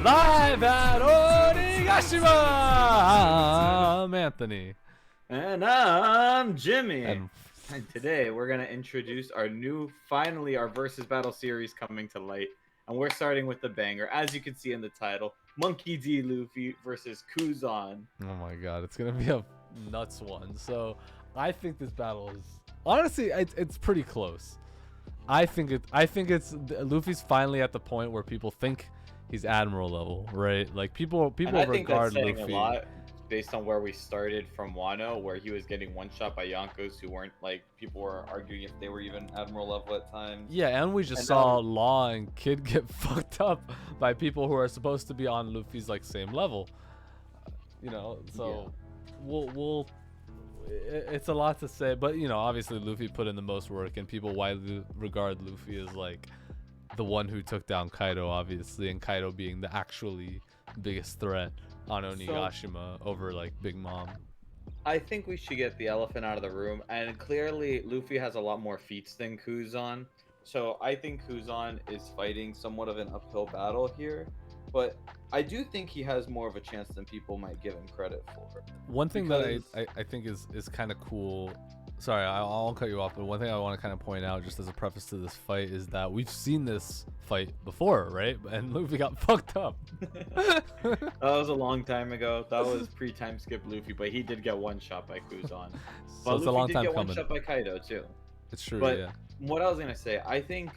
Live at Onigashima! I'm Anthony. And I'm Jimmy. And today we're going to introduce finally our versus battle series coming to light. And we're starting with the banger. As you can see in the title, Monkey D. Luffy versus Kuzan. oh my god, it's going to be a nuts one. So I think this battle is, honestly, it's pretty close. I think it's Luffy's finally at the point where people think he's admiral level, right? Like people and I think regard that's saying Luffy a lot based on where we started from Wano, where he was getting one shot by Yonkos who weren't, like, people were arguing if they were even admiral level at times. Yeah, and we just saw Law and Kid get fucked up by people who are supposed to be on Luffy's like same level. You know, so we'll it's a lot to say, but you know, obviously Luffy put in the most work, and people widely regard Luffy as like the one who took down Kaido, obviously, and Kaido being the actually biggest threat on Onigashima over like Big Mom. I think we should get the elephant out of the room, and clearly Luffy has a lot more feats than Kuzan, so I think Kuzan is fighting somewhat of an uphill battle here, but I do think he has more of a chance than people might give him credit for. One thing that I think is kind of cool. Sorry, I'll cut you off, but one thing I want to kind of point out just as a preface to this fight is that we've seen this fight before, right? And Luffy got fucked up. That was a long time ago. That was pre-time skip Luffy, but he did get one shot by Kuzan. So but it's Luffy a long did time get coming. one shot by Kaido too. It's true, But yeah. what I was gonna say, I think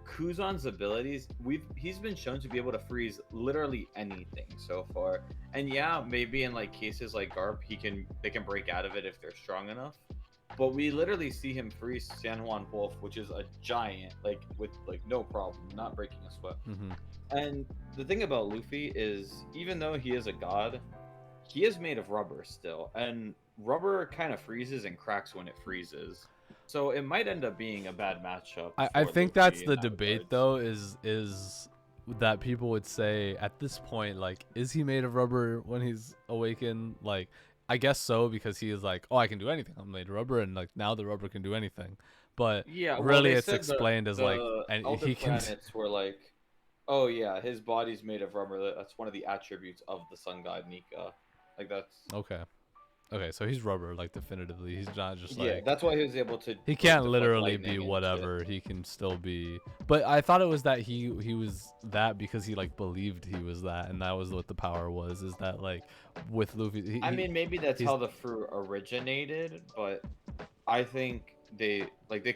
Kuzan's abilities, he's been shown to be able to freeze literally anything so far. And yeah, maybe in like cases like Garp, they can break out of it if they're strong enough. But we literally see him freeze San Juan Wolf, which is a giant, like with like no problem, not breaking a sweat. And the thing about Luffy is, even though he is a god, he is made of rubber still, and rubber kind of freezes and cracks when it freezes. So it might end up being a bad matchup. I think Luffy that's in the that debate regards. though, is that people would say at this point, like, is he made of rubber when he's awakened? Like, I guess so, because he is like, oh, I can do anything. I'm made of rubber, and like now the rubber can do anything. But Yeah, well, really, they it's said explained as like, and Elder he can. planets were like, oh yeah, his body's made of rubber. That's one of the attributes of the sun god Nika. Like that's Okay, so he's rubber, like definitively. He's not just like, yeah. That's why he was able to. he can't deflect literally lightning be and whatever. shit. He can still be. But I thought it was that he was that because he like believed he was that, and that was what the power was. Is that like with Luffy? I mean, maybe that's how the fruit originated, but I think they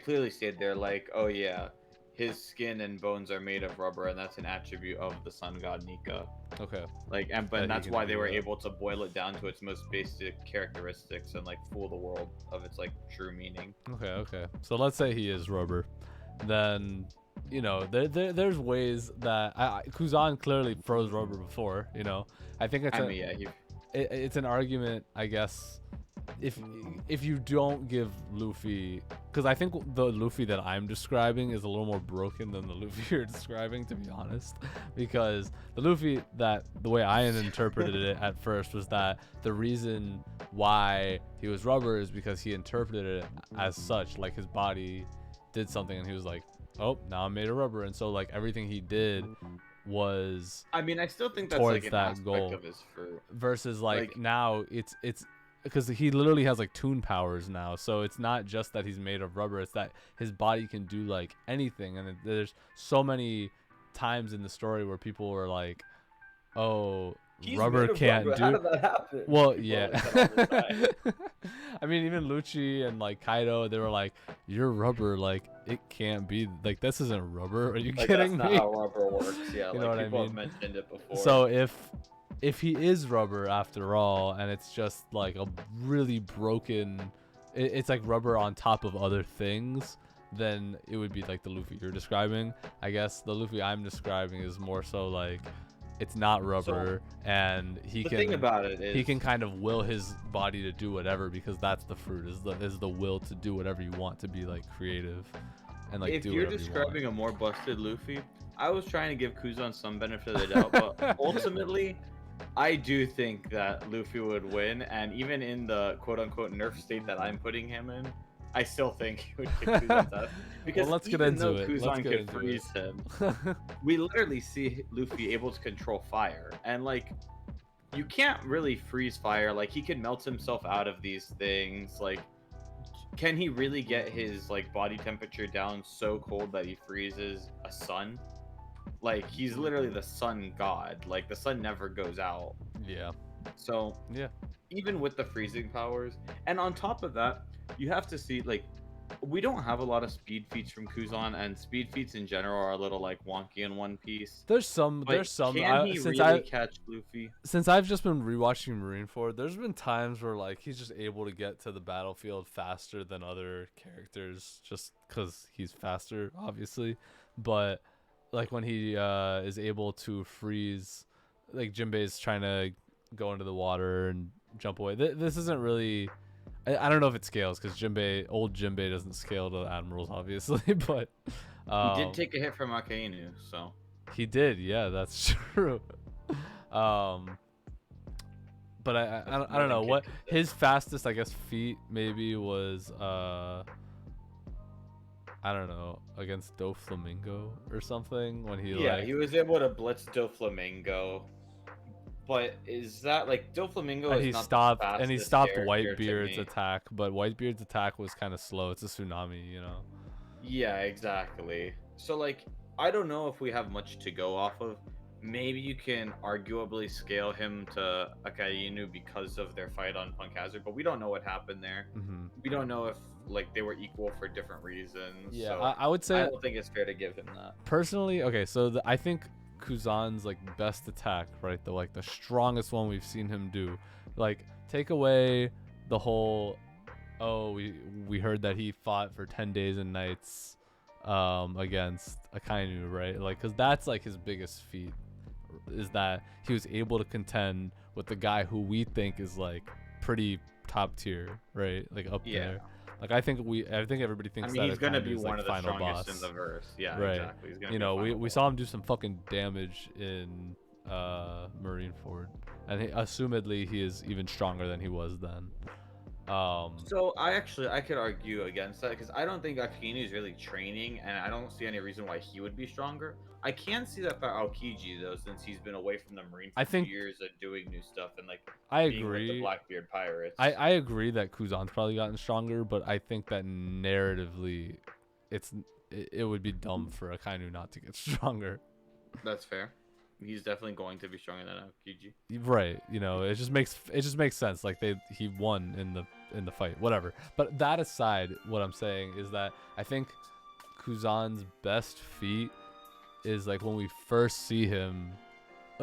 clearly stated they're like, oh yeah, his skin and bones are made of rubber, and that's an attribute of the sun god Nika. Okay. Like, That he that's can why do they were that. able to boil it down to its most basic characteristics and like fool the world of its like true meaning. Okay. So let's say he is rubber, then you know there's ways that Kuzan clearly froze rubber before. You know, I think it's it's an argument, I guess. If you don't give Luffy, because I think the Luffy that I'm describing is a little more broken than the Luffy you're describing, to be honest, because the Luffy that the way I interpreted it at first was that the reason why he was rubber is because he interpreted it as such, like his body did something and he was like, oh, now I'm made of rubber, and so like everything he did was, I mean, I still think that's towards like an that aspect goal. of his fruit. Versus like now it's because he literally has like toon powers now, so it's not just that he's made of rubber, it's that his body can do like anything. And there's so many times in the story where people were like, oh, rubber can't do. How did that happen? Well, People yeah. always say all the time. I mean, even Lucci and like Kaido, they were like, you're rubber, like it can't be, like this isn't rubber, are you Like, kidding that's me? not how rubber works. Yeah, You know like what I people have mean? mentioned it before. So if he is rubber after all, and it's just like a really broken, it's like rubber on top of other things, then it would be like the Luffy you're describing. I guess the Luffy I'm describing is more so like it's not rubber, and he the can thing about it is he can kind of will his body to do whatever, because that's the fruit, is the will to do whatever you want, to be like creative and like if do you're whatever describing you a more busted Luffy, I was trying to give Kuzan some benefit of the doubt, but ultimately, I do think that Luffy would win, and even in the quote-unquote nerf state that I'm putting him in, I still think he would kick Kuzan's ass. Because let's get even into though it. Kuzan could freeze him, we literally see Luffy able to control fire, and like you can't really freeze fire. Like he can melt himself out of these things. Like, can he really get his like body temperature down so cold that he freezes a sun? Like he's literally the sun god. Like the sun never goes out. Yeah. So Yeah. even with the freezing powers, and on top of that, you have to see like we don't have a lot of speed feats from Kuzan, and speed feats in general are a little like wonky in One Piece. There's some. But There's some. can he really catch Luffy? Since I've just been rewatching Marineford, there's been times where like he's just able to get to the battlefield faster than other characters, just because he's faster, obviously. But like when he is able to freeze, like Jinbei's trying to go into the water and jump away. This isn't really. I don't know if it scales because old Jinbei doesn't scale to the admirals, obviously. But he did take a hit from Akainu, so he did. Yeah, that's true. But I don't know what his fastest, I guess, feat maybe was I don't know, against Doflamingo or something when he he was able to blitz Doflamingo. But is that like Doflamingo? And is he not stopped the and he fastest stopped character to Whitebeard's me. attack, but Whitebeard's attack was kind of slow. It's a tsunami, you know. Yeah, exactly. So like I don't know if we have much to go off of. Maybe you can arguably scale him to Akainu because of their fight on Punk Hazard, but we don't know what happened there. Mm-hmm. We don't know if like they were equal for different reasons. Yeah, so I would say I don't think it's fair to give him that. Personally, okay, so I think Kuzan's like best attack, right? The strongest one we've seen him do. Like take away the whole we heard that he fought for 10 days and nights against Akainu, right? Like cuz that's like his biggest feat is that he was able to contend with the guy who we think is like pretty top tier, right? Like up there. Like I think everybody thinks that he's gonna be is, one like, of the final strongest boss. in the verse. Yeah, Right. exactly. He's gonna You be a know, final we boss. saw him do some fucking damage in Marineford, and assumedly he is even stronger than he was then. So I could argue against that because I don't think Akainu is really training, and I don't see any reason why he would be stronger. I can see that for Aokiji though, since he's been away from the Marine for 2 years and doing new stuff and like being with the Blackbeard pirates. I agree that Kuzan's probably gotten stronger, but I think that narratively, it would be dumb for Akainu not to get stronger. That's fair. He's definitely going to be stronger than Aokiji. Right. You know, it just makes sense. Like he won in the fight, whatever. But that aside, what I'm saying is that I think Kuzan's best feat is like when we first see him,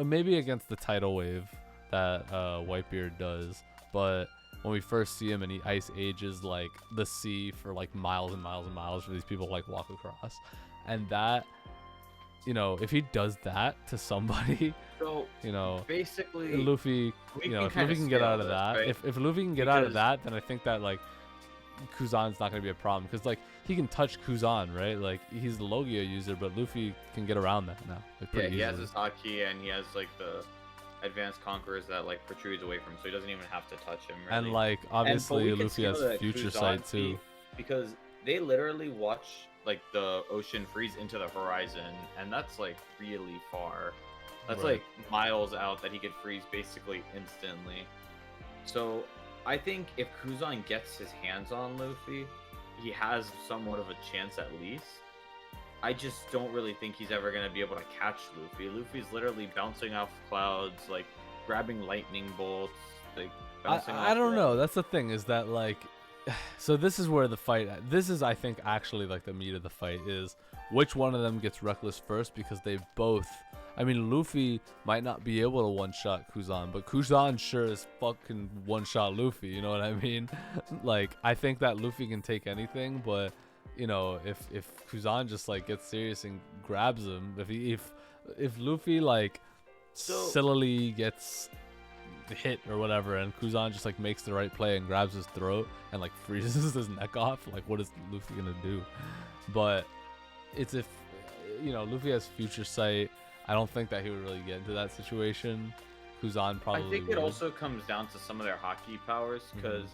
maybe against the tidal wave that Whitebeard does, but when we first see him and he ice ages like the sea for like miles and miles and miles for these people to like walk across, and that, you know, if he does that to somebody, so you know, basically Luffy, you know, if Luffy can get out of that, right? if Luffy can get out of that, then I think that like Kuzan's not going to be a problem because like he can touch Kuzan, right? Like he's the Logia user, but Luffy can get around that now. Like, he easily. has his Haki and he has like the advanced conquerors that like protrudes away from him, so he doesn't even have to touch him. Really. And like obviously Luffy has future sight too, because they literally watch like the ocean freeze into the horizon, and that's like really far. That's like miles out that he could freeze basically instantly. So I think if Kuzan gets his hands on Luffy, he has somewhat of a chance at least. I just don't really think he's ever going to be able to catch Luffy. Luffy's literally bouncing off clouds, like grabbing lightning bolts, like bouncing off. I don't know. That's the thing is that like, so this is where the fight, this is I think actually like the meat of the fight is which one of them gets reckless first, because they both, I mean, Luffy might not be able to one-shot Kuzan, but Kuzan sure as fuck can one-shot Luffy, you know what I mean? Like, I think that Luffy can take anything, but, you know, if Kuzan just, like, gets serious and grabs him, if Luffy, like, sillily gets hit or whatever, and Kuzan just, like, makes the right play and grabs his throat and, like, freezes his neck off, like, what is Luffy gonna do? But it's if, you know, Luffy has future sight. I don't think that he would really get into that situation. Kuzan probably I think would. It also comes down to some of their Haki powers, because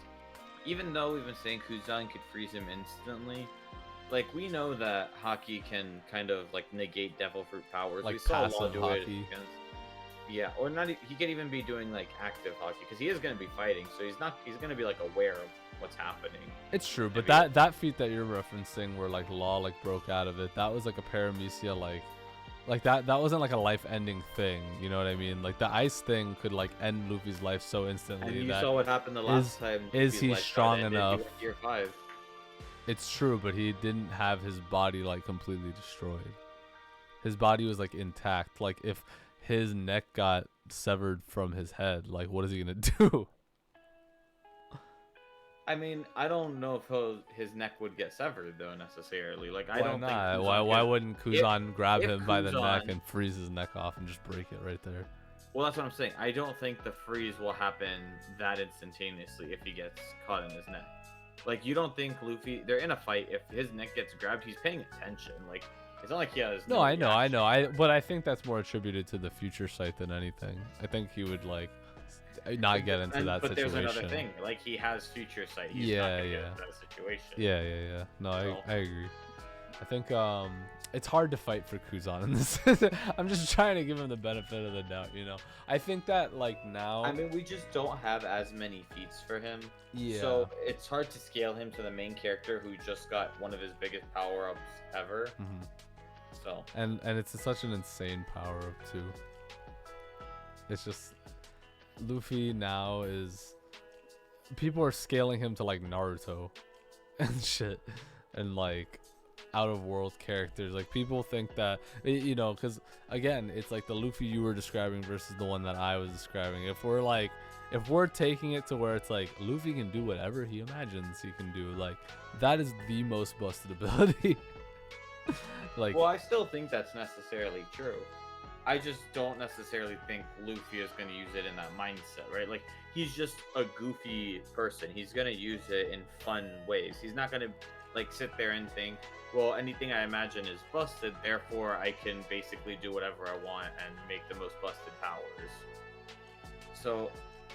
even though we've been saying Kuzan could freeze him instantly, like we know that Haki can kind of like negate devil fruit powers. Like We saw Law passive do it Haki. against. Yeah, or not. He could even be doing like active Haki because he is going to be fighting, so he's not. He's going to be like aware of what's happening. It's true, but that feat that you're referencing, where like Law like broke out of it, that was like a paramecia, like that wasn't like a life-ending thing. You know what I mean? Like the ice thing could like end Luffy's life so instantly. And you that saw what happened the last time. Is he strong enough? Year 5. It's true, but he didn't have his body like completely destroyed. His body was like intact. Like if his neck got severed from his head, like what is he gonna do? I mean, I don't know if his neck would get severed though necessarily. Like I Why don't not? think Why wouldn't Kuzan grab him by the neck Kuzan- and freeze his neck off and just break it right there? Well, that's what I'm saying. I don't think the freeze will happen that instantaneously if he gets caught in his neck. Like you don't think Luffy? They're in a fight. If his neck gets grabbed, he's paying attention. Like it's not like he has. No, I know. But I think that's more attributed to the future sight than anything. I think he would like not get into that but situation. There's another thing. Like he has future sight. He's not gonna get into that situation. Yeah. No, I agree. I think it's hard to fight for Kuzan in this. I'm just trying to give him the benefit of the doubt, you know. I think that like now. I mean, we just don't have as many feats for him. Yeah. So it's hard to scale him to the main character who just got one of his biggest power ups ever. Mm-hmm. So. And it's such an insane power up too. It's just Luffy now is. People are scaling him to like Naruto, and shit, and like. Out of world characters, like people think that, you know, because again it's like the Luffy you were describing versus the one that I was describing. If we're taking it to where it's like Luffy can do whatever he imagines he can do, like that is the most busted ability. Like, well, I still think that's necessarily true. I just don't necessarily think Luffy is going to use it in that mindset, right? Like he's just a goofy person. He's going to use it in fun ways. He's not going to like sit there and think, well, anything I imagine is busted, therefore I can basically do whatever I want and make the most busted powers. So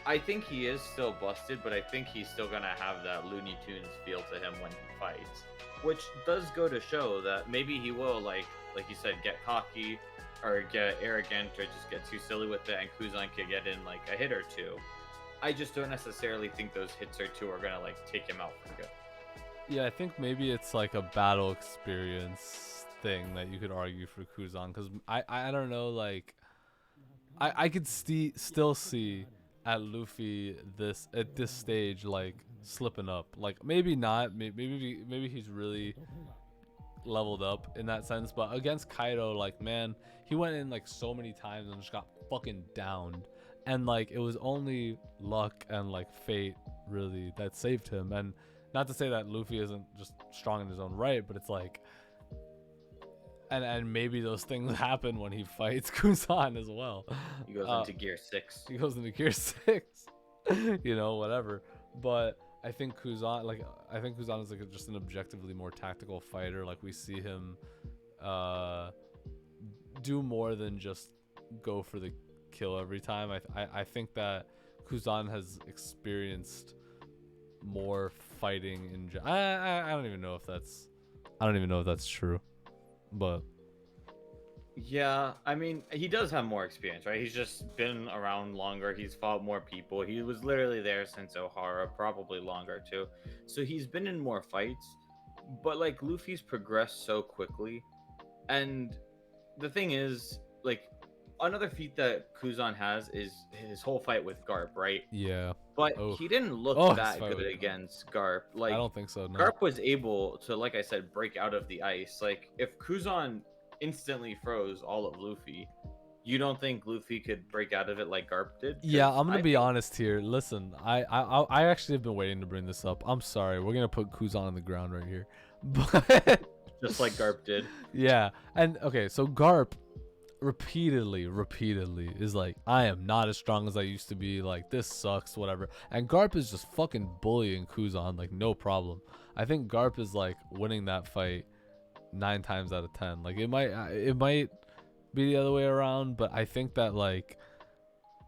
I think he is still busted, but I think he's still gonna have that Looney Tunes feel to him when he fights, which does go to show that maybe he will, like you said, get cocky or get arrogant or just get too silly with it, and Kuzan could get in like a hit or two. I just don't necessarily think those hits or two are gonna like take him out for good. Yeah, I think maybe it's like a battle experience thing that you could argue for Kuzan, because I don't know, like I could still see at Luffy at this stage like slipping up, like maybe not, maybe he's really leveled up in that sense, but against Kaido, like man, he went in like so many times and just got fucking downed, and like it was only luck and like fate really that saved him. And not to say that Luffy isn't just strong in his own right, but it's like, and maybe those things happen when he fights Kuzan as well. He goes into gear 6. He goes into gear 6, you know, whatever. But I think Kuzan is like just an objectively more tactical fighter. Like we see him do more than just go for the kill every time. I think that Kuzan has experienced more fighting in I don't even know if that's true, but yeah, I mean, he does have more experience, right? He's just been around longer. He's fought more people. He was literally there since Ohara, probably longer too. So he's been in more fights, but like Luffy's progressed so quickly. And the thing is, like, another feat that Kuzan has is his whole fight with Garp, right? Yeah. But he didn't look that good against Garp. Like, I don't think so. No. Garp was able to, like I said, break out of the ice. Like, if Kuzan instantly froze all of Luffy, you don't think Luffy could break out of it like Garp did? Yeah, I'm gonna be honest here. Listen, I actually have been waiting to bring this up. I'm sorry. We're gonna put Kuzan on the ground right here, but just like Garp did. Yeah, and okay, so Garp repeatedly is like, I am not as strong as I used to be, like this sucks, whatever. And Garp is just fucking bullying Kuzan like no problem. I think Garp is like winning that fight 9 times out of 10. Like it might be the other way around, but I think that like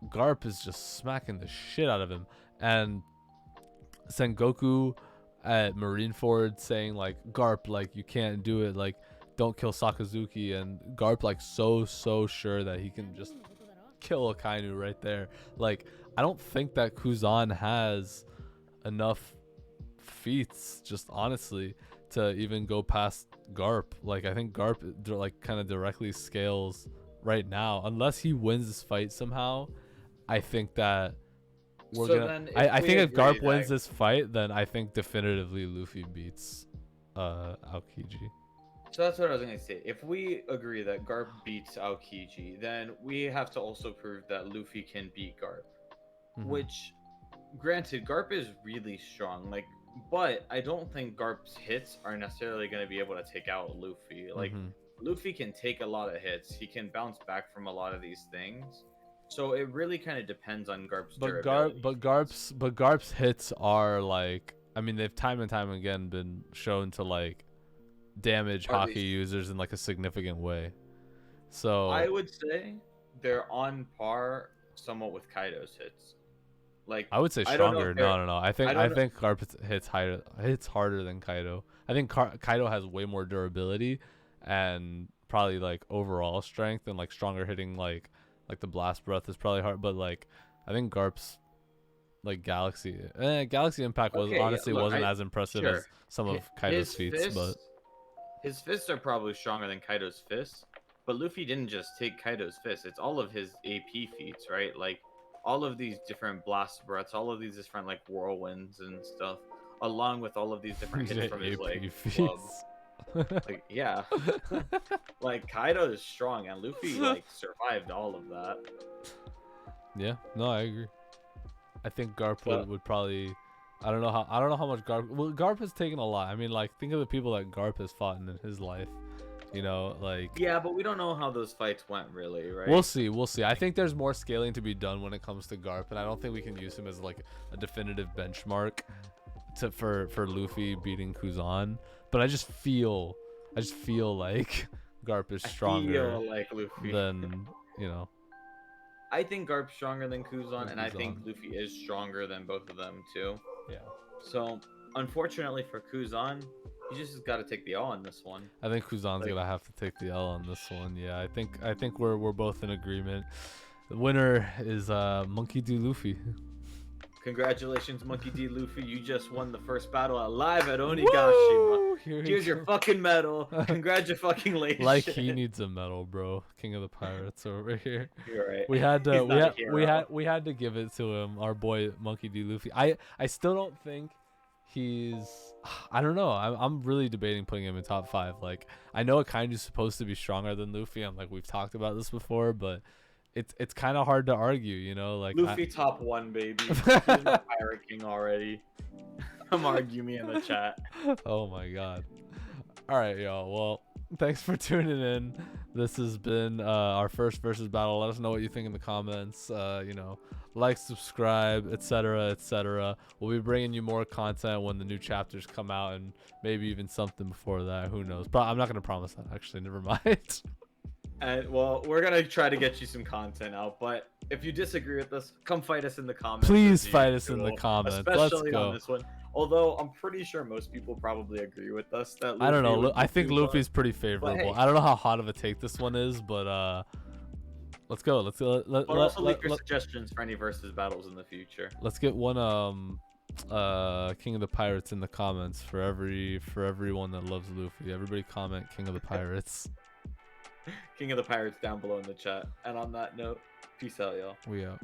Garp is just smacking the shit out of him. And Sengoku at Marineford saying like, Garp, like you can't do it, like don't kill Sakazuki, and Garp like so sure that he can just kill Akainu right there. Like I don't think that Kuzan has enough feats, just honestly, to even go past Garp. Like I think Garp like kind of directly scales right now, unless he wins this fight somehow. I think that we're So gonna. then, I think if Garp that, wins this fight, then I think definitively Luffy beats Aokiji. so that's what I was gonna say. If we agree that Garp beats Aokiji, then we have to also prove that Luffy can beat Garp. Which, granted, Garp is really strong. Like, but I don't think Garp's hits are necessarily going to be able to take out Luffy. Like, Luffy can take a lot of hits. He can bounce back from a lot of these things. So it really kind of depends on Garp's durability. But Garp's hits are like, I mean, they've time and time again been shown to like damage Haki users in like a significant way. So I would say they're on par somewhat with Kaido's hits. Like I would say stronger. No. I think Garp hits harder than Kaido. I think Kaido has way more durability and probably like overall strength, and like stronger hitting, like the blast breath is probably hard. But like I think Garp's like Galaxy Impact wasn't as impressive as some of Kaido's feats, but his fists are probably stronger than Kaido's fists. But Luffy didn't just take Kaido's fists; it's all of his AP feats, right? Like all of these different blast breaths, all of these different like whirlwinds and stuff, along with all of these different hits from his like clubs. Like yeah, like Kaido is strong, and Luffy like survived all of that. Yeah, no, I agree. I think Garp would probably. I don't know how much Garp. Well, Garp has taken a lot. I mean, like think of the people that Garp has fought in his life. You know, like yeah, but we don't know how those fights went, really, right? We'll see. I think there's more scaling to be done when it comes to Garp, and I don't think we can use him as like a definitive benchmark for Luffy beating Kuzan. But I just feel like Garp is stronger than I think Garp's stronger than Kuzan, and I think Luffy is stronger than both of them too. Yeah. So unfortunately for Kuzan, he just got to take the L on this one. I think Kuzan's gonna have to take the L on this one. Yeah, I think we're both in agreement. The winner is Monkey D. Luffy. Congratulations, Monkey D. Luffy. You just won the first battle live at Onigashima. Here's your fucking medal. Congratulations. Like he needs a medal, bro. King of the Pirates over here. You're right. We had to give it to him, our boy Monkey D. Luffy. I still don't think he's. I don't know. I'm really debating putting him in top 5. Like I know Akainu's supposed to be stronger than Luffy. I'm like we've talked about this before, but it's kind of hard to argue, you know. Like Luffy top 1, baby. He's my Pirate King already. Come argue me in the chat. Oh my god. All right, y'all. Well, thanks for tuning in. This has been our first versus battle. Let us know what you think in the comments. Like, subscribe, etc. We'll be bringing you more content when the new chapters come out, and maybe even something before that. Who knows? But I'm not gonna promise that. Actually, never mind. And well, we're gonna try to get you some content out, but if you disagree with us, come fight us in the comments. Please fight us in the comments. Especially Let's go. On this one. Although I'm pretty sure most people probably agree with us that Luffy I don't know. I think Luffy's pretty favorable. Hey. I don't know how hot of a take this one is, but let's go. But also leave your suggestions for any versus battles in the future. Let's get one King of the Pirates in the comments for everyone that loves Luffy. Everybody comment King of the Pirates. King of the Pirates down below in the chat. And on that note, peace out, y'all. We out.